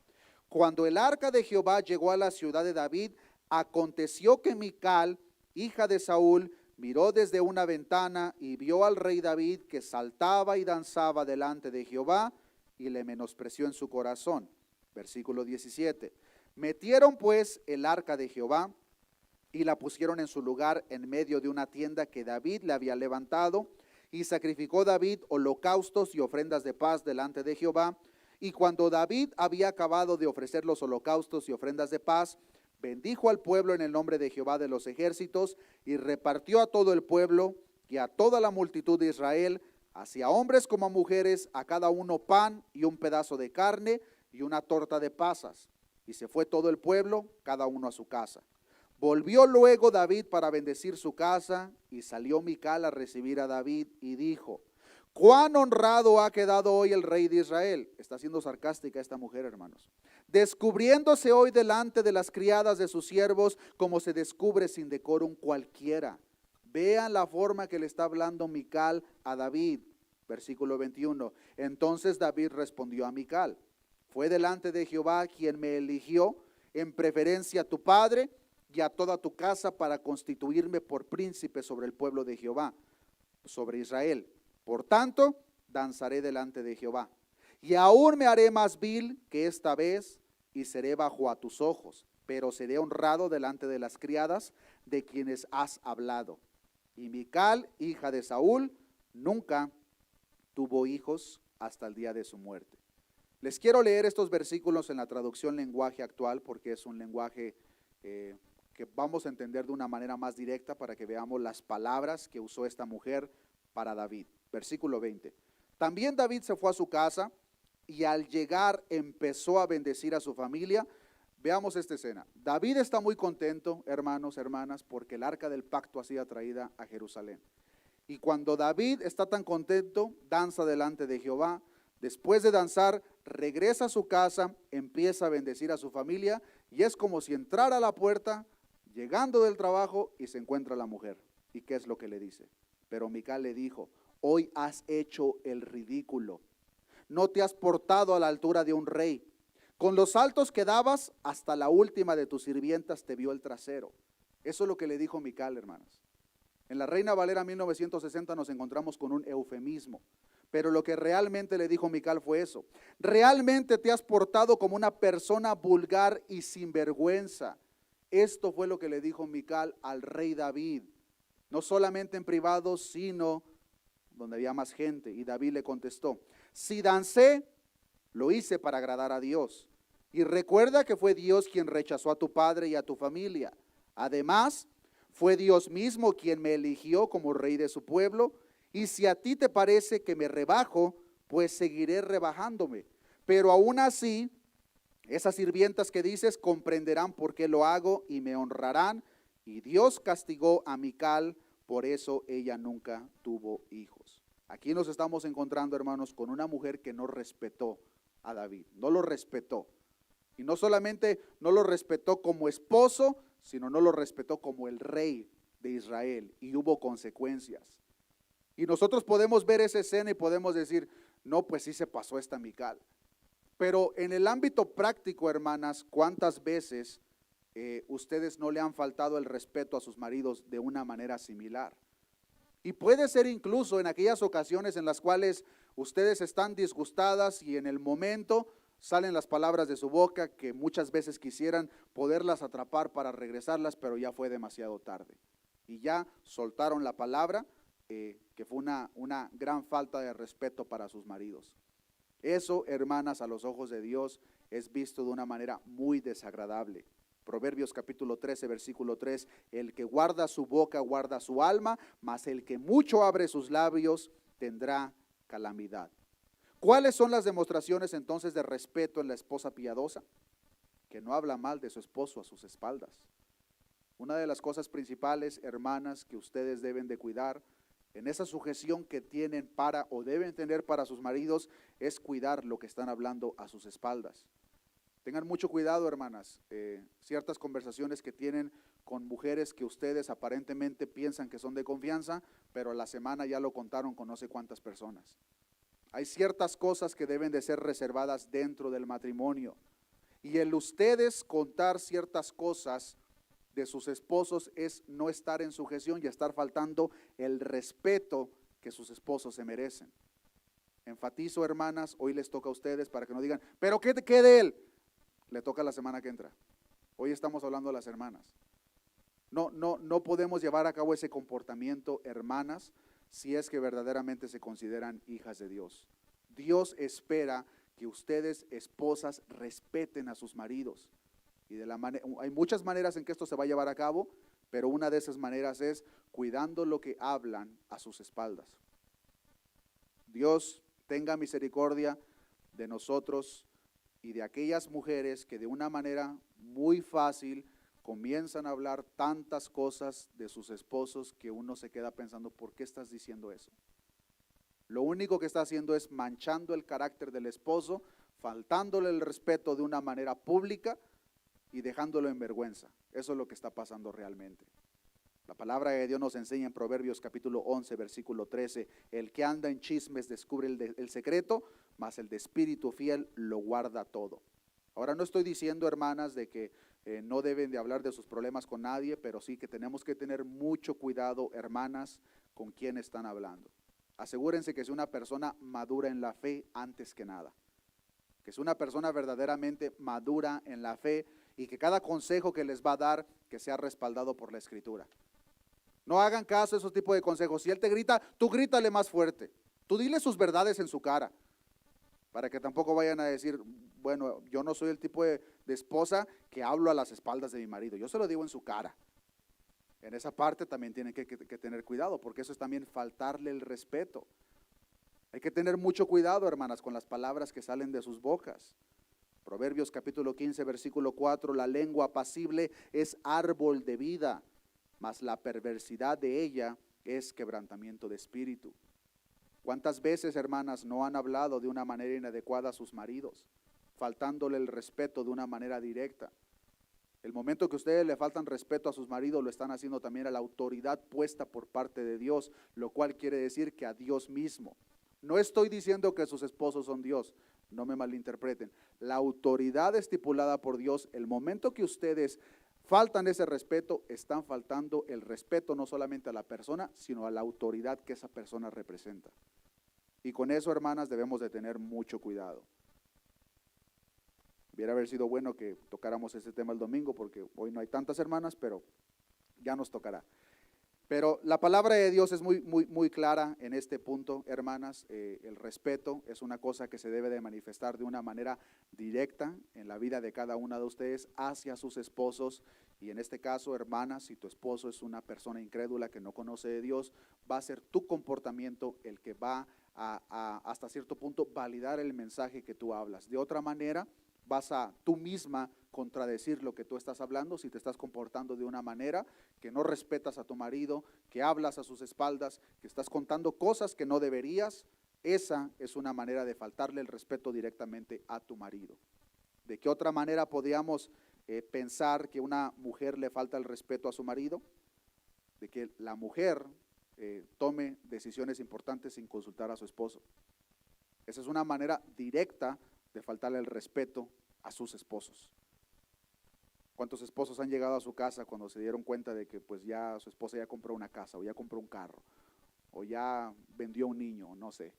Cuando el arca de Jehová llegó a la ciudad de David, aconteció que Mical, hija de Saúl, miró desde una ventana y vio al rey David que saltaba y danzaba delante de Jehová, y le menospreció en su corazón. Versículo 17. Metieron pues el arca de Jehová y la pusieron en su lugar en medio de una tienda que David le había levantado, y sacrificó David holocaustos y ofrendas de paz delante de Jehová. Y cuando David había acabado de ofrecer los holocaustos y ofrendas de paz, bendijo al pueblo en el nombre de Jehová de los ejércitos, y repartió a todo el pueblo y a toda la multitud de Israel, así a hombres como a mujeres, a cada uno pan y un pedazo de carne y una torta de pasas. Y se fue todo el pueblo, cada uno a su casa. Volvió luego David para bendecir su casa, y salió Mical a recibir a David y dijo: cuán honrado ha quedado hoy el rey de Israel. Está siendo sarcástica esta mujer, hermanos. Descubriéndose hoy delante de las criadas de sus siervos, como se descubre sin decorum cualquiera. Vean la forma que le está hablando Mical a David. Versículo 21. Entonces David respondió a Mical: fue delante de Jehová quien me eligió en preferencia a tu padre y a toda tu casa para constituirme por príncipe sobre el pueblo de Jehová, sobre Israel. Por tanto, danzaré delante de Jehová, y aún me haré más vil que esta vez, y seré bajo a tus ojos, pero seré honrado delante de las criadas de quienes has hablado. Y Mical, hija de Saúl, nunca tuvo hijos hasta el día de su muerte. Les quiero leer estos versículos en la traducción lenguaje actual, porque es un lenguaje que vamos a entender de una manera más directa, para que veamos las palabras que usó esta mujer para David. Versículo 20. También David se fue a su casa, y al llegar empezó a bendecir a su familia. Veamos esta escena. David está muy contento, hermanos, hermanas, porque el arca del pacto ha sido traída a Jerusalén. Y cuando David está tan contento, danza delante de Jehová. Después de danzar, regresa a su casa, empieza a bendecir a su familia, y es como si entrara a la puerta, llegando del trabajo, y se encuentra la mujer. ¿Y qué es lo que le dice? Pero Mical le dijo: hoy has hecho el ridículo, no te has portado a la altura de un rey. Con los saltos que dabas, hasta la última de tus sirvientas te vio el trasero. Eso es lo que le dijo Mical, hermanas. En la Reina Valera 1960 nos encontramos con un eufemismo, Pero lo que realmente le dijo Mical fue eso: realmente te has portado como una persona vulgar y sinvergüenza. Esto fue lo que le dijo Mical al rey David, no solamente en privado, sino donde había más gente. Y David le contestó: si dancé, lo hice para agradar a Dios. Y recuerda que fue Dios quien rechazó a tu padre y a tu familia. Además, fue Dios mismo quien me eligió como rey de su pueblo. Y si a ti te parece que me rebajo, pues seguiré rebajándome. Pero aún así, esas sirvientas que dices comprenderán por qué lo hago y me honrarán. Y Dios castigó a Mical, por eso ella nunca tuvo hijos. Aquí nos estamos encontrando, hermanos, con una mujer que no respetó a David, no lo respetó. Y no solamente no lo respetó como esposo, sino no lo respetó como el rey de Israel, y hubo consecuencias. Y nosotros podemos ver esa escena y podemos decir: no, pues sí se pasó esta Mical. Pero en el ámbito práctico, hermanas, ¿cuántas veces ustedes no le han faltado el respeto a sus maridos de una manera similar? Y puede ser incluso en aquellas ocasiones en las cuales ustedes están disgustadas y en el momento salen las palabras de su boca que muchas veces quisieran poderlas atrapar para regresarlas, pero ya fue demasiado tarde. Y ya soltaron la palabra, que fue una gran falta de respeto para sus maridos. Eso, hermanas, a los ojos de Dios es visto de una manera muy desagradable. Proverbios capítulo 13, versículo 3: el que guarda su boca guarda su alma, mas el que mucho abre sus labios tendrá calamidad. ¿Cuáles son las demostraciones entonces de respeto en la esposa piadosa? Que no habla mal de su esposo a sus espaldas. Una de las cosas principales, hermanas, que ustedes deben de cuidar en esa sujeción que tienen para o deben tener para sus maridos, es cuidar lo que están hablando a sus espaldas. Tengan mucho cuidado, hermanas, ciertas conversaciones que tienen con mujeres que ustedes aparentemente piensan que son de confianza, pero a la semana ya lo contaron con no sé cuántas personas. Hay ciertas cosas que deben de ser reservadas dentro del matrimonio, y el ustedes contar ciertas cosas de sus esposos es no estar en sujeción y estar faltando el respeto que sus esposos se merecen. Enfatizo, hermanas, hoy les toca a ustedes, para que no digan: ¿pero qué de él? Le toca la semana que entra. Hoy estamos hablando a las hermanas. No podemos llevar a cabo ese comportamiento, hermanas, si es que verdaderamente se consideran hijas de Dios. Dios espera que ustedes, esposas, respeten a sus maridos. Y hay muchas maneras en que esto se va a llevar a cabo, pero una de esas maneras es cuidando lo que hablan a sus espaldas. Dios tenga misericordia de nosotros y de aquellas mujeres que de una manera muy fácil comienzan a hablar tantas cosas de sus esposos que uno se queda pensando: ¿por qué estás diciendo eso? Lo único que está haciendo es manchando el carácter del esposo, faltándole el respeto de una manera pública y dejándolo en vergüenza. Eso es lo que está pasando realmente. La palabra de Dios nos enseña en Proverbios capítulo 11, versículo 13: el que anda en chismes descubre el secreto, mas el de espíritu fiel lo guarda todo. Ahora, no estoy diciendo, hermanas, de que no deben de hablar de sus problemas con nadie, pero sí que tenemos que tener mucho cuidado, hermanas, con quién están hablando. Asegúrense que es una persona madura en la fe antes que nada, que es una persona verdaderamente madura en la fe, y que cada consejo que les va a dar, que sea respaldado por la Escritura. No hagan caso a esos tipos de consejos. Si él te grita, tú grítale más fuerte. Tú dile sus verdades en su cara, para que tampoco vayan a decir: bueno, yo no soy el tipo de esposa que hablo a las espaldas de mi marido. Yo se lo digo en su cara. En esa parte también tienen que tener cuidado, porque eso es también faltarle el respeto. Hay que tener mucho cuidado, hermanas, con las palabras que salen de sus bocas. Proverbios capítulo 15, versículo 4: la lengua apacible es árbol de vida, mas la perversidad de ella es quebrantamiento de espíritu. ¿Cuántas veces, hermanas, no han hablado de una manera inadecuada a sus maridos, faltándole el respeto de una manera directa? El momento que ustedes le faltan respeto a sus maridos, lo están haciendo también a la autoridad puesta por parte de Dios, lo cual quiere decir que a Dios mismo. No estoy diciendo que sus esposos son Dios, no me malinterpreten. La autoridad estipulada por Dios, el momento que ustedes faltan ese respeto, están faltando el respeto no solamente a la persona, sino a la autoridad que esa persona representa. Y con eso, hermanas, debemos de tener mucho cuidado. Hubiera haber sido bueno que tocáramos este tema el domingo, porque hoy no hay tantas hermanas, pero ya nos tocará. Pero la palabra de Dios es muy clara en este punto, hermanas. El respeto es una cosa que se debe de manifestar de una manera directa en la vida de cada una de ustedes hacia sus esposos. Y en este caso, hermanas, si tu esposo es una persona incrédula que no conoce de Dios, va a ser tu comportamiento el que va hasta cierto punto validar el mensaje que tú hablas. De otra manera, vas a tú misma contradecir lo que tú estás hablando si te estás comportando de una manera que no respetas a tu marido, que hablas a sus espaldas, que estás contando cosas que no deberías. Esa es una manera de faltarle el respeto directamente a tu marido. ¿De qué otra manera podríamos pensar que una mujer le falta el respeto a su marido? De que la mujer tome decisiones importantes sin consultar a su esposo. Esa es una manera directa de faltarle el respeto a sus esposos. ¿Cuántos esposos han llegado a su casa cuando se dieron cuenta de que pues ya su esposa ya compró una casa, o ya compró un carro, o ya vendió un niño, no sé?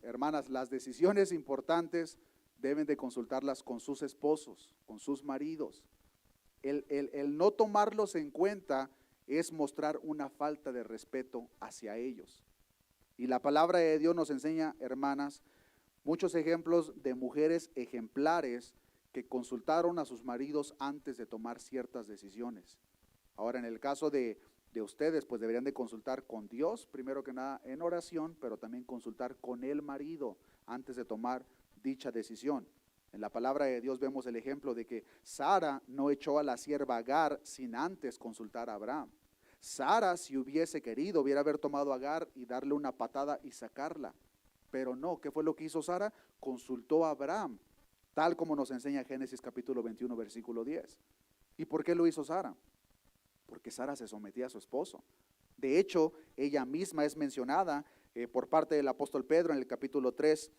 Hermanas, las decisiones importantes deben de consultarlas con sus esposos, con sus maridos. El no tomarlos en cuenta es mostrar una falta de respeto hacia ellos. Y la palabra de Dios nos enseña, hermanas, muchos ejemplos de mujeres ejemplares que consultaron a sus maridos antes de tomar ciertas decisiones. Ahora, en el caso de ustedes, pues deberían de consultar con Dios, primero que nada en oración, pero también consultar con el marido antes de tomar dicha decisión. En la palabra de Dios vemos el ejemplo de que Sara no echó a la sierva Agar sin antes consultar a Abraham. Sara, si hubiese querido, hubiera haber tomado a Agar y darle una patada y sacarla. Pero no, ¿qué fue lo que hizo Sara? Consultó a Abraham, tal como nos enseña Génesis capítulo 21, versículo 10. ¿Y por qué lo hizo Sara? Porque Sara se sometía a su esposo. De hecho, ella misma es mencionada por parte del apóstol Pedro en el capítulo 3,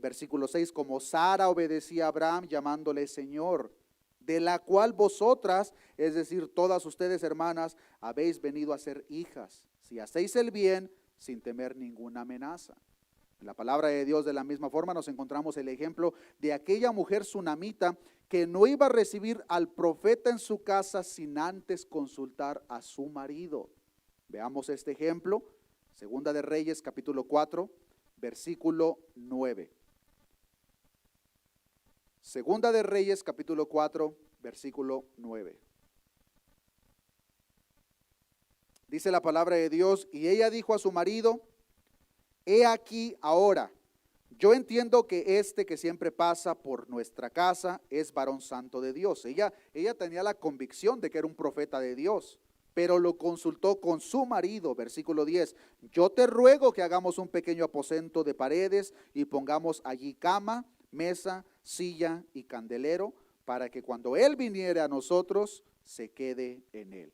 versículo 6, como Sara obedecía a Abraham llamándole Señor, de la cual vosotras, es decir, todas ustedes hermanas, habéis venido a ser hijas, si hacéis el bien sin temer ninguna amenaza. En la palabra de Dios, de la misma forma, nos encontramos el ejemplo de aquella mujer sunamita que no iba a recibir al profeta en su casa sin antes consultar a su marido. Veamos este ejemplo, Segunda de Reyes, capítulo 4, versículo 9. Segunda de Reyes, capítulo 4, versículo 9. Dice la palabra de Dios, y ella dijo a su marido: he aquí ahora, yo entiendo que este que siempre pasa por nuestra casa es varón santo de Dios. Ella tenía la convicción de que era un profeta de Dios, pero lo consultó con su marido, versículo 10. Yo te ruego que hagamos un pequeño aposento de paredes y pongamos allí cama, mesa, silla y candelero, para que cuando él viniere a nosotros, se quede en él.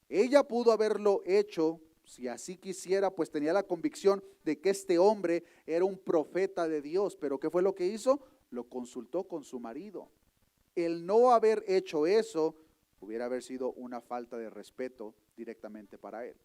Ella pudo haberlo hecho si así quisiera, pues tenía la convicción de que este hombre era un profeta de Dios. Pero ¿qué fue lo que hizo? Lo consultó con su marido. El no haber hecho eso hubiera haber sido una falta de respeto directamente para él.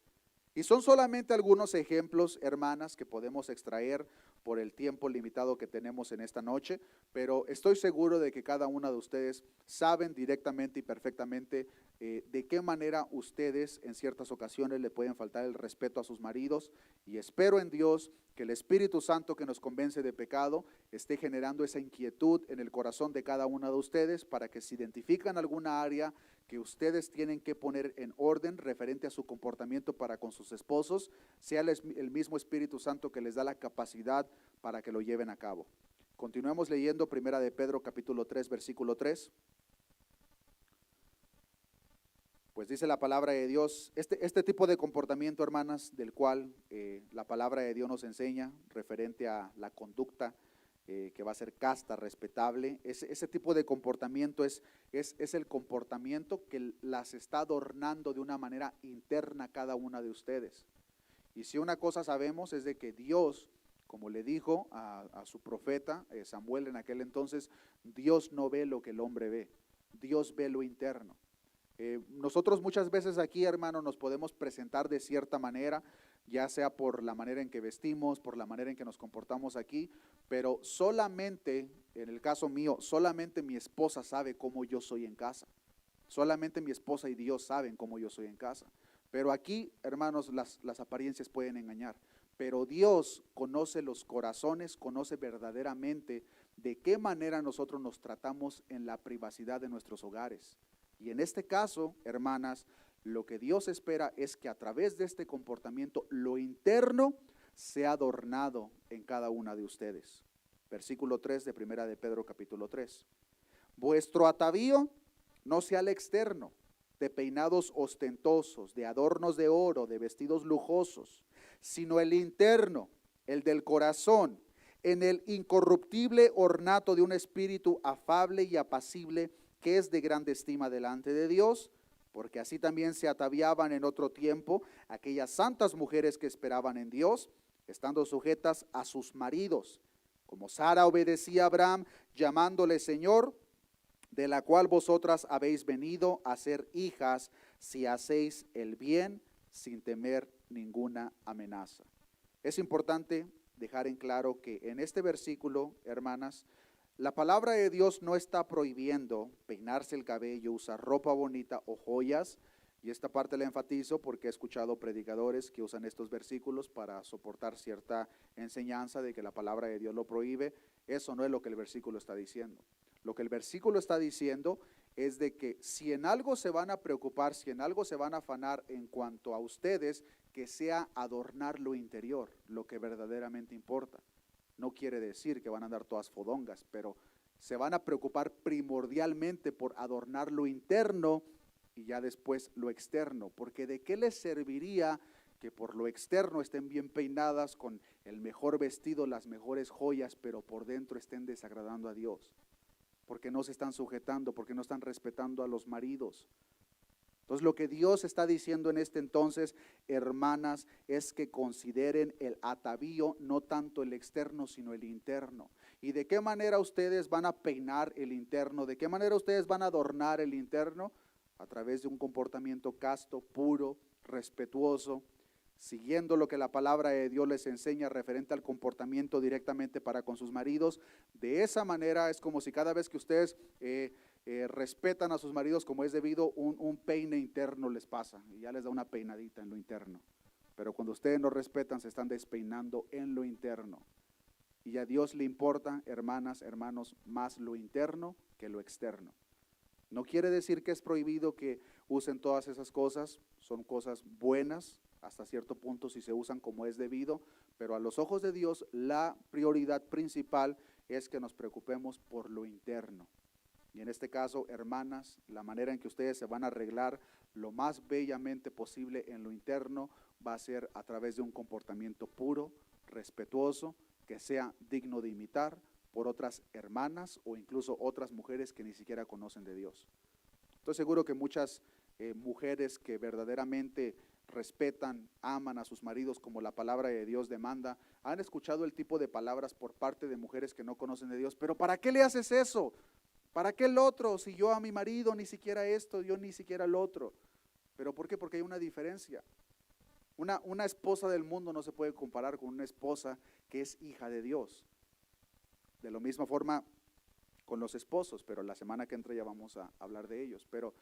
Y son solamente algunos ejemplos, hermanas, que podemos extraer por el tiempo limitado que tenemos en esta noche, pero estoy seguro de que cada una de ustedes saben directamente y perfectamente de qué manera ustedes en ciertas ocasiones le pueden faltar el respeto a sus maridos, y espero en Dios que el Espíritu Santo que nos convence de pecado esté generando esa inquietud en el corazón de cada una de ustedes para que si identifican alguna área que ustedes tienen que poner en orden referente a su comportamiento para con sus esposos, sea el mismo Espíritu Santo que les da la capacidad para que lo lleven a cabo. Continuemos leyendo Primera de Pedro capítulo 3, versículo 3. Pues dice la palabra de Dios, este tipo de comportamiento, hermanas, del cual la palabra de Dios nos enseña referente a la conducta que va a ser casta, respetable, ese tipo de comportamiento es el comportamiento que las está adornando de una manera interna cada una de ustedes. Y si una cosa sabemos es de que Dios, como le dijo a su profeta Samuel en aquel entonces, Dios no ve lo que el hombre ve, Dios ve lo interno. Nosotros muchas veces aquí, hermano, nos podemos presentar de cierta manera, ya sea por la manera en que vestimos, por la manera en que nos comportamos aquí, pero solamente, en el caso mío, solamente mi esposa sabe cómo yo soy en casa. Solamente mi esposa y Dios saben cómo yo soy en casa. Pero aquí, hermanos, las apariencias pueden engañar. Pero Dios conoce los corazones, conoce verdaderamente de qué manera nosotros nos tratamos en la privacidad de nuestros hogares. Y en este caso, hermanas, lo que Dios espera es que a través de este comportamiento, lo interno sea adornado en cada una de ustedes. Versículo 3 de Primera de Pedro capítulo 3. Vuestro atavío no sea el externo, de peinados ostentosos, de adornos de oro, de vestidos lujosos, sino el interno, el del corazón, en el incorruptible ornato de un espíritu afable y apacible, que es de grande estima delante de Dios, porque así también se ataviaban en otro tiempo aquellas santas mujeres que esperaban en Dios, estando sujetas a sus maridos, como Sara obedecía a Abraham, llamándole Señor, de la cual vosotras habéis venido a ser hijas, si hacéis el bien sin temer ninguna amenaza. Es importante dejar en claro que en este versículo, hermanas, la palabra de Dios no está prohibiendo peinarse el cabello, usar ropa bonita o joyas, y esta parte la enfatizo porque he escuchado predicadores que usan estos versículos para soportar cierta enseñanza de que la palabra de Dios lo prohíbe. Eso no es lo que el versículo está diciendo. Lo que el versículo está diciendo es de que si en algo se van a preocupar, si en algo se van a afanar en cuanto a ustedes, que sea adornar lo interior, lo que verdaderamente importa. No quiere decir que van a andar todas fodongas, pero se van a preocupar primordialmente por adornar lo interno y ya después lo externo, porque ¿de qué les serviría que por lo externo estén bien peinadas, con el mejor vestido, las mejores joyas, pero por dentro estén desagradando a Dios? Porque no se están sujetando, porque no están respetando a los maridos. Entonces lo que Dios está diciendo en este entonces, hermanas, es que consideren el atavío, no tanto el externo, sino el interno. ¿Y de qué manera ustedes van a peinar el interno? ¿De qué manera ustedes van a adornar el interno? A través de un comportamiento casto, puro, respetuoso, siguiendo lo que la palabra de Dios les enseña referente al comportamiento directamente para con sus maridos. De esa manera es como si cada vez que ustedes respetan a sus maridos como es debido, un peine interno les pasa y ya les da una peinadita en lo interno. Pero cuando ustedes no respetan, se están despeinando en lo interno. Y a Dios le importa, hermanas, hermanos, más lo interno que lo externo. No quiere decir que es prohibido que usen todas esas cosas, son cosas buenas hasta cierto punto si se usan como es debido, pero a los ojos de Dios la prioridad principal es que nos preocupemos por lo interno. Y en este caso, hermanas, la manera en que ustedes se van a arreglar lo más bellamente posible en lo interno va a ser a través de un comportamiento puro, respetuoso, que sea digno de imitar por otras hermanas o incluso otras mujeres que ni siquiera conocen de Dios. Estoy seguro que muchas mujeres que verdaderamente respetan, aman a sus maridos como la palabra de Dios demanda, han escuchado el tipo de palabras por parte de mujeres que no conocen de Dios. Pero ¿para qué le haces eso? ¿Para qué el otro? Si yo a mi marido ni siquiera esto, yo ni siquiera el otro. ¿Pero por qué? Porque hay una diferencia. Una esposa del mundo no se puede comparar con una esposa que es hija de Dios. De la misma forma con los esposos, pero la semana que entra ya vamos a hablar de ellos. Pero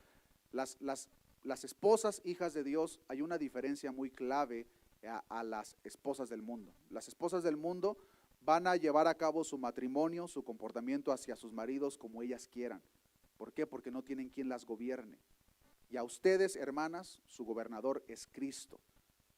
las esposas hijas de Dios, hay una diferencia muy clave a las esposas del mundo. Las esposas del mundo van a llevar a cabo su matrimonio, su comportamiento hacia sus maridos como ellas quieran. ¿Por qué? Porque no tienen quien las gobierne. Y a ustedes, hermanas, su gobernador es Cristo.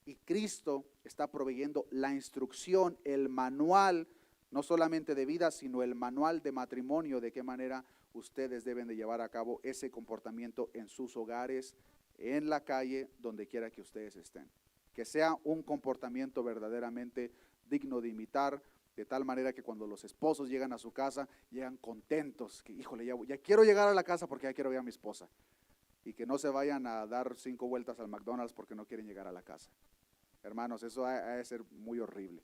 Y Cristo está proveyendo la instrucción, el manual, no solamente de vida, sino el manual de matrimonio, de qué manera ustedes deben de llevar a cabo ese comportamiento en sus hogares, en la calle, donde quiera que ustedes estén. Que sea un comportamiento verdaderamente digno de imitar, de tal manera que cuando los esposos llegan a su casa, llegan contentos, que híjole, ya quiero llegar a la casa porque ya quiero ver a mi esposa. Y que no se vayan a dar 5 vueltas al McDonald's porque no quieren llegar a la casa. Hermanos, eso ha de ser muy horrible.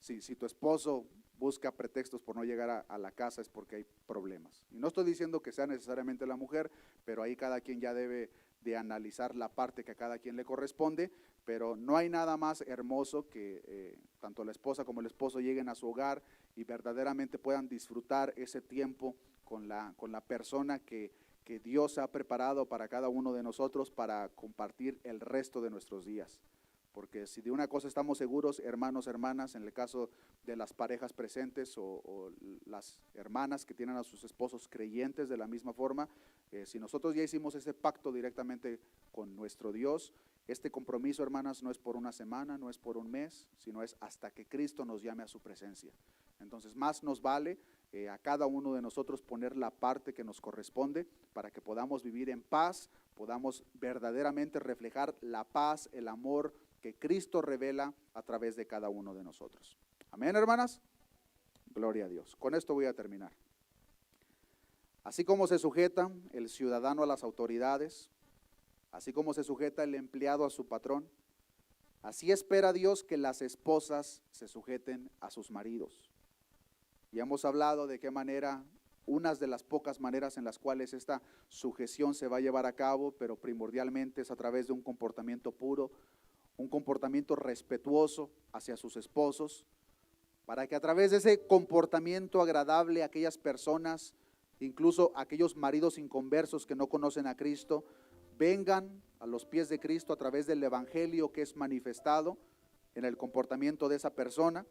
Si tu esposo busca pretextos por no llegar a la casa es porque hay problemas. Y no estoy diciendo que sea necesariamente la mujer, pero ahí cada quien ya debe de analizar la parte que a cada quien le corresponde, pero no hay nada más hermoso que tanto la esposa como el esposo lleguen a su hogar y verdaderamente puedan disfrutar ese tiempo con la persona que Dios ha preparado para cada uno de nosotros para compartir el resto de nuestros días. Porque si de una cosa estamos seguros, hermanos, hermanas, en el caso de las parejas presentes o las hermanas que tienen a sus esposos creyentes de la misma forma, si nosotros ya hicimos ese pacto directamente con nuestro Dios, este compromiso, hermanas, no es por una semana, no es por un mes, sino es hasta que Cristo nos llame a su presencia. Entonces, más nos vale a cada uno de nosotros poner la parte que nos corresponde para que podamos vivir en paz, podamos verdaderamente reflejar la paz, el amor que Cristo revela a través de cada uno de nosotros. Amén, hermanas. Gloria a Dios. Con esto voy a terminar. Así como se sujeta el ciudadano a las autoridades, así como se sujeta el empleado a su patrón, así espera Dios que las esposas se sujeten a sus maridos. Ya hemos hablado de qué manera, unas de las pocas maneras en las cuales esta sujeción se va a llevar a cabo, pero primordialmente es a través de un comportamiento puro, un comportamiento respetuoso hacia sus esposos, para que a través de ese comportamiento agradable aquellas personas, incluso aquellos maridos inconversos que no conocen a Cristo, vengan a los pies de Cristo a través del evangelio que es manifestado en el comportamiento de esa persona.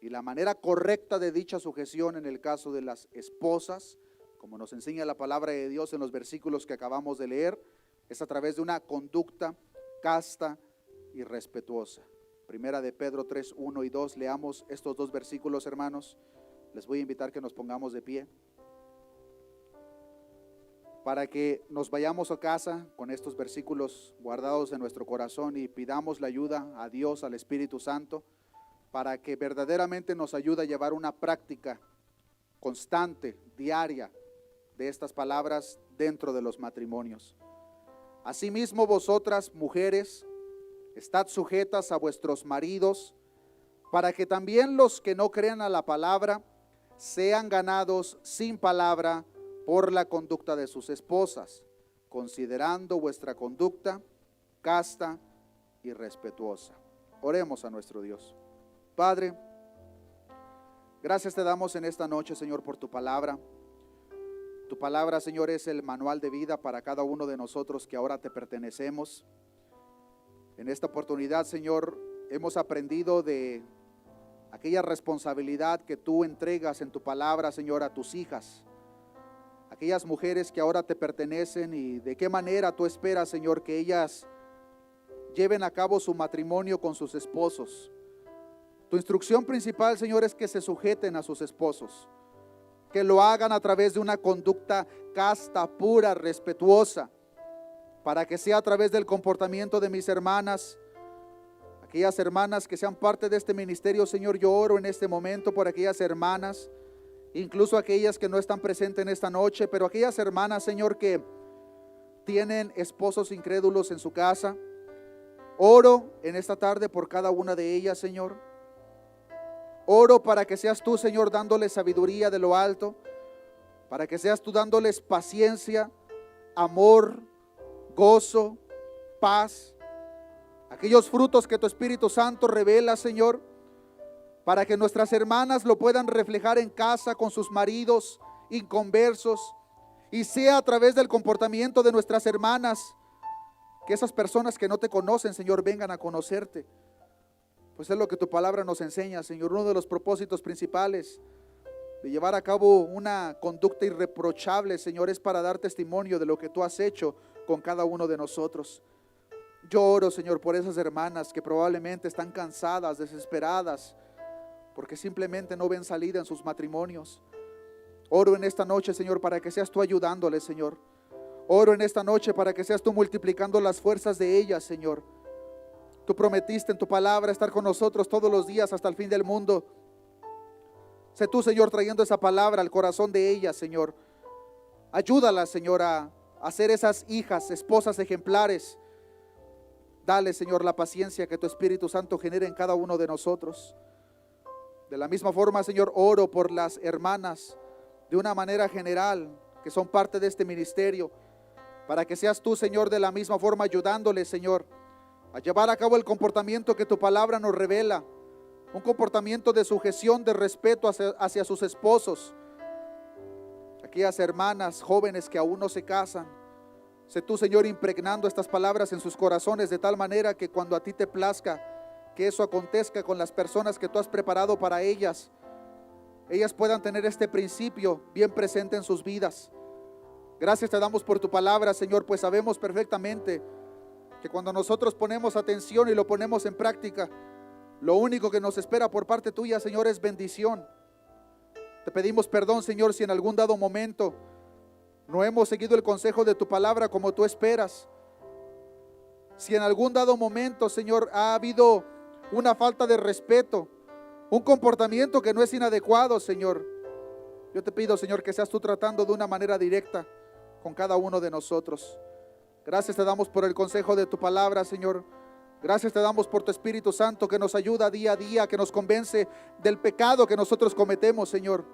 Y la manera correcta de dicha sujeción en el caso de las esposas, como nos enseña la palabra de Dios en los versículos que acabamos de leer, es a través de una conducta casta y respetuosa. Primera de Pedro 3, 1 y 2, leamos estos dos versículos, hermanos. Les voy a invitar que nos pongamos de pie para que nos vayamos a casa con estos versículos guardados en nuestro corazón y pidamos la ayuda a Dios, al Espíritu Santo, para que verdaderamente nos ayude a llevar una práctica constante, diaria, de estas palabras dentro de los matrimonios. Asimismo, vosotras, mujeres, estad sujetas a vuestros maridos, para que también los que no crean a la palabra sean ganados sin palabra por la conducta de sus esposas, considerando vuestra conducta casta y respetuosa. Oremos a nuestro Dios. Padre, gracias te damos en esta noche, Señor, por tu palabra. Tu palabra, Señor, es el manual de vida para cada uno de nosotros que ahora te pertenecemos. En esta oportunidad, Señor, hemos aprendido de aquella responsabilidad que tú entregas en tu palabra, Señor, a tus hijas, aquellas mujeres que ahora te pertenecen, y de qué manera tú esperas, Señor, que ellas lleven a cabo su matrimonio con sus esposos. Tu instrucción principal, Señor, es que se sujeten a sus esposos, que lo hagan a través de una conducta casta, pura, respetuosa, para que sea a través del comportamiento de mis hermanas, aquellas hermanas que sean parte de este ministerio. Señor, yo oro en este momento por aquellas hermanas, incluso aquellas que no están presentes en esta noche, pero aquellas hermanas, Señor, que tienen esposos incrédulos en su casa. Oro en esta tarde por cada una de ellas, Señor. Oro para que seas tú, Señor, dándoles sabiduría de lo alto, para que seas tú dándoles paciencia, amor, gozo, paz, aquellos frutos que tu Espíritu Santo revela, Señor, para que nuestras hermanas lo puedan reflejar en casa con sus maridos inconversos, y sea a través del comportamiento de nuestras hermanas que esas personas que no te conocen, Señor, vengan a conocerte. Pues es lo que tu palabra nos enseña, Señor. Uno de los propósitos principales de llevar a cabo una conducta irreprochable, Señor, es para dar testimonio de lo que tú has hecho con cada uno de nosotros. Yo oro, Señor, por esas hermanas que probablemente están cansadas, desesperadas, porque simplemente no ven salida en sus matrimonios. Oro en esta noche, Señor, para que seas tú ayudándoles, Señor. Oro en esta noche para que seas tú multiplicando las fuerzas de ellas, Señor. Tú prometiste en tu palabra estar con nosotros todos los días hasta el fin del mundo. Sé tú, Señor, trayendo esa palabra al corazón de ellas, Señor. Ayúdalas, Señor, a ser esas hijas, esposas ejemplares. Dale, Señor, la paciencia que tu Espíritu Santo genere en cada uno de nosotros. De la misma forma, Señor, oro por las hermanas de una manera general que son parte de este ministerio, para que seas tú, Señor, de la misma forma ayudándoles, Señor, a llevar a cabo el comportamiento que tu palabra nos revela, un comportamiento de sujeción, de respeto hacia sus esposos. Aquellas hermanas jóvenes que aún no se casan, sé tú, Señor, impregnando estas palabras en sus corazones de tal manera que cuando a ti te plazca que eso acontezca con las personas que tú has preparado para ellas, ellas puedan tener este principio bien presente en sus vidas. Gracias te damos por tu palabra, Señor, pues sabemos perfectamente que cuando nosotros ponemos atención y lo ponemos en práctica, lo único que nos espera por parte tuya, Señor, es bendición. Te pedimos perdón, Señor, si en algún dado momento no hemos seguido el consejo de tu palabra como tú esperas. Si en algún dado momento, Señor, ha habido una falta de respeto, un comportamiento que no es inadecuado, Señor, yo te pido, Señor, que seas tú tratando de una manera directa con cada uno de nosotros. Gracias te damos por el consejo de tu palabra, Señor. Gracias te damos por tu Espíritu Santo que nos ayuda día a día, que nos convence del pecado que nosotros cometemos, Señor.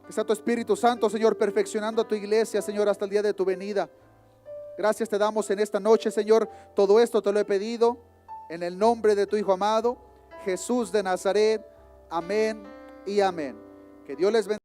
Que sea tu Espíritu Santo, Señor, perfeccionando a tu iglesia, Señor, hasta el día de tu venida. Gracias te damos en esta noche, Señor. Todo esto te lo he pedido en el nombre de tu Hijo amado, Jesús de Nazaret. Amén y amén. Que Dios les bendiga.